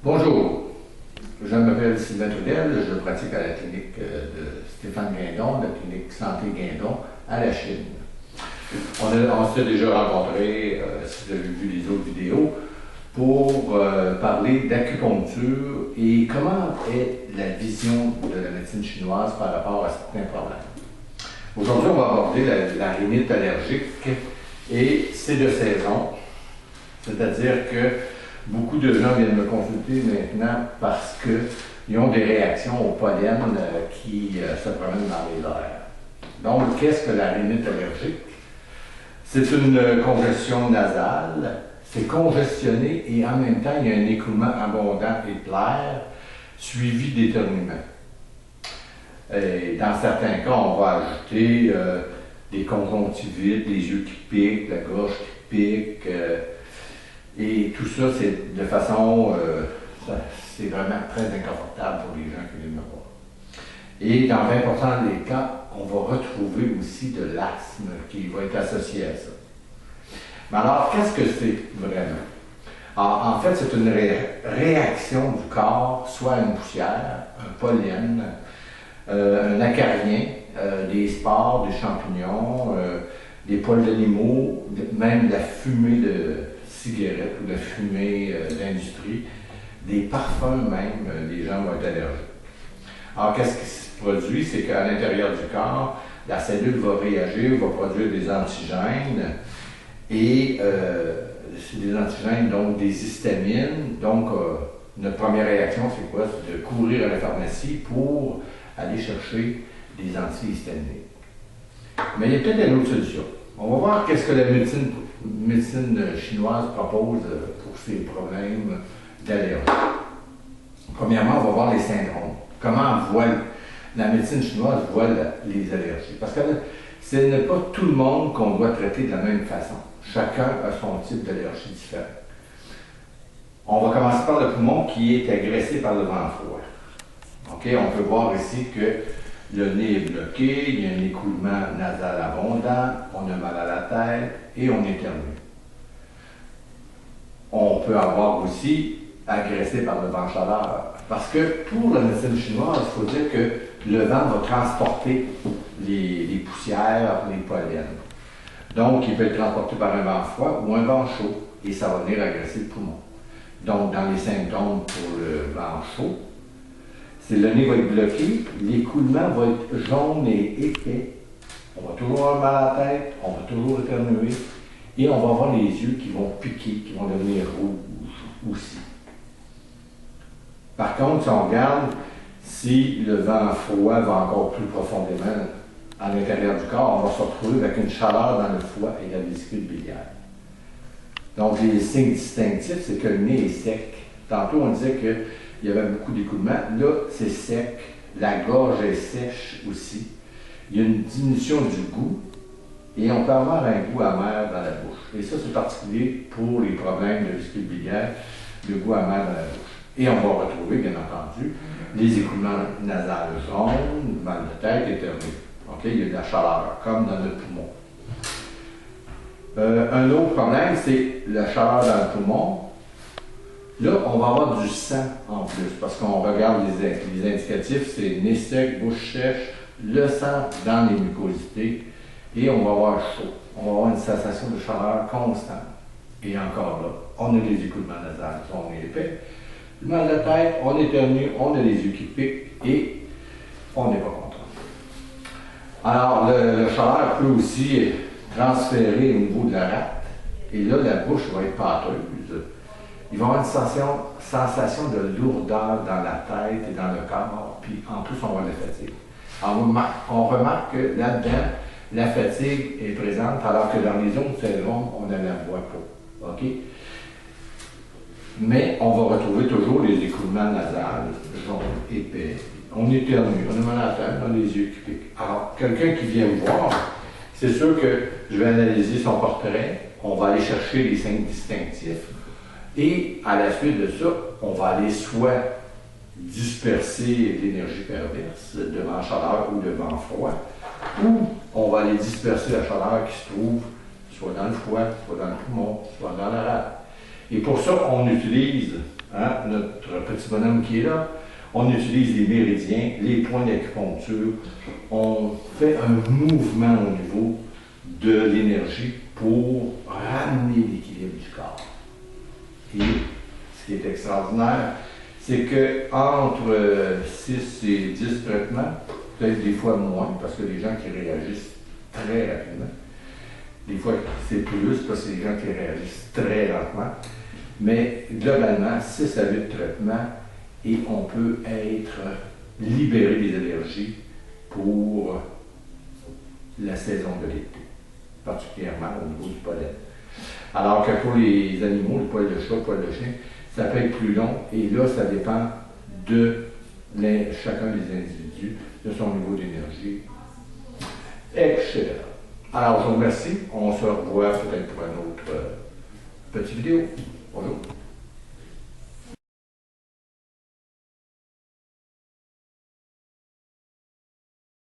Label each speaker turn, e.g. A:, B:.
A: Bonjour, je m'appelle Sylvain Trudel, je pratique à la clinique de Stéphane Guindon, la clinique Santé Guindon, à la Chine. On s'est déjà rencontrés, si vous avez vu les autres vidéos, pour parler d'acupuncture et comment est la vision de la médecine chinoise par rapport à certains problèmes. Aujourd'hui, on va aborder la rhinite allergique et c'est de saison, c'est-à-dire que beaucoup de gens viennent me consulter maintenant parce qu'ils ont des réactions au pollen qui se promènent dans les airs. Donc, qu'est-ce que la rhinite allergique? C'est une congestion nasale, c'est congestionné et en même temps, il y a un écoulement abondant et clair suivi d'éternuement. Dans certains cas, on va ajouter des conjonctivites, les yeux qui piquent, la gorge qui pique, et tout ça, c'est de façon, c'est vraiment très inconfortable pour les gens qui viennent me voir. Et dans 20% des cas, on va retrouver aussi de l'asthme qui va être associé à ça. Mais alors, qu'est-ce que c'est vraiment? En fait, c'est une réaction du corps, soit à une poussière, un pollen, un acarien, des spores, des champignons, des poils d'animaux, même de la fumée de cigarettes ou de la fumée d'industrie, des parfums même, les gens vont être allergiques. Alors, qu'est-ce qui se produit? C'est qu'à l'intérieur du corps, la cellule va réagir, va produire des antigènes, et c'est des antigènes, donc des histamines. Donc, notre première réaction, c'est quoi? C'est de courir à la pharmacie pour aller chercher des antihistaminiques. Mais il y a peut-être une autre solution. On va voir qu'est-ce que la médecine chinoise propose pour ces problèmes d'allergie. Premièrement, on va voir les syndromes. Comment la médecine chinoise voit les allergies. Parce que ce n'est pas tout le monde qu'on doit traiter de la même façon. Chacun a son type d'allergie différent. On va commencer par le poumon qui est agressé par le vent froid. Okay? On peut voir ici que le nez est bloqué, il y a un écoulement nasal abondant, on a mal à la tête et on éternue. On peut avoir aussi agressé par le vent chaleur. Parce que pour la médecine chinoise, il faut dire que le vent va transporter les poussières, les pollens. Donc, il peut être transporté par un vent froid ou un vent chaud et ça va venir agresser le poumon. Donc, dans les symptômes pour le vent chaud, c'est le nez va être bloqué, l'écoulement va être jaune et épais. On va toujours avoir mal à la tête, on va toujours éternuer et on va avoir les yeux qui vont piquer, qui vont devenir rouges aussi. Par contre, si on regarde, si le vent froid va encore plus profondément à l'intérieur du corps, on va se retrouver avec une chaleur dans le foie et la vésicule biliaire. Donc, les signes distinctifs, c'est que le nez est sec. Tantôt, on disait qu'il y avait beaucoup d'écoulement. Là, c'est sec. La gorge est sèche aussi. Il y a une diminution du goût et on peut avoir un goût amer dans la bouche. Et ça, c'est particulier pour les problèmes de vésicule biliaire, le goût amer dans la bouche. Et on va retrouver, bien entendu, les écoulements nasales jaunes, mal de tête, éternués. Okay? Il y a de la chaleur, comme dans le poumon. Un autre problème, c'est la chaleur dans le poumon. Là, on va avoir du sang en plus, parce qu'on regarde les indicatifs, c'est nez sec, bouche sèche, le sang dans les mucosités, et on va avoir chaud. On va avoir une sensation de chaleur constante. Et encore là, on a des écoulements nasales, on est épais. Le mal de tête, on éternue, on a les yeux qui piquent, et on n'est pas content. Alors, le chaleur peut aussi transférer au niveau de la rate, et là, la bouche va être pâteuse. Il va y avoir une sensation de lourdeur dans la tête et dans le corps, puis en plus, on va avoir de la fatigue. Alors, on remarque que là-dedans, la fatigue est présente, alors que dans les autres syndromes, on a la voix pas. OK? Mais on va retrouver toujours les écoulements nasales, jaunes, épais. On éternue, on a mal à la tête, on a les yeux qui piquent. Alors, quelqu'un qui vient me voir, c'est sûr que je vais analyser son portrait, on va aller chercher les signes distinctifs, et à la suite de ça, on va aller soit disperser l'énergie perverse, de vent chaleur ou de vent froid, ou on va aller disperser la chaleur qui se trouve soit dans le foie, soit dans le poumon, soit dans la rate. Et pour ça, on utilise hein, notre petit bonhomme qui est là. On utilise les méridiens, les points d'acupuncture. On fait un mouvement au niveau de l'énergie pour ramener l'équilibre du corps. Et ce qui est extraordinaire, c'est qu'entre 6 et 10 traitements, peut-être des fois moins, parce que les gens qui réagissent très rapidement, des fois c'est plus parce que c'est des gens qui réagissent très lentement, mais globalement, 6 à 8 traitements et on peut être libéré des énergies pour la saison de l'été, particulièrement au niveau du pollen. Alors que pour les animaux, le poil de chat, le poil de chien, ça peut être plus long et là, ça dépend de chacun des individus, de son niveau d'énergie. Excellent. Alors, je vous remercie. On se revoit peut-être pour une autre petite vidéo.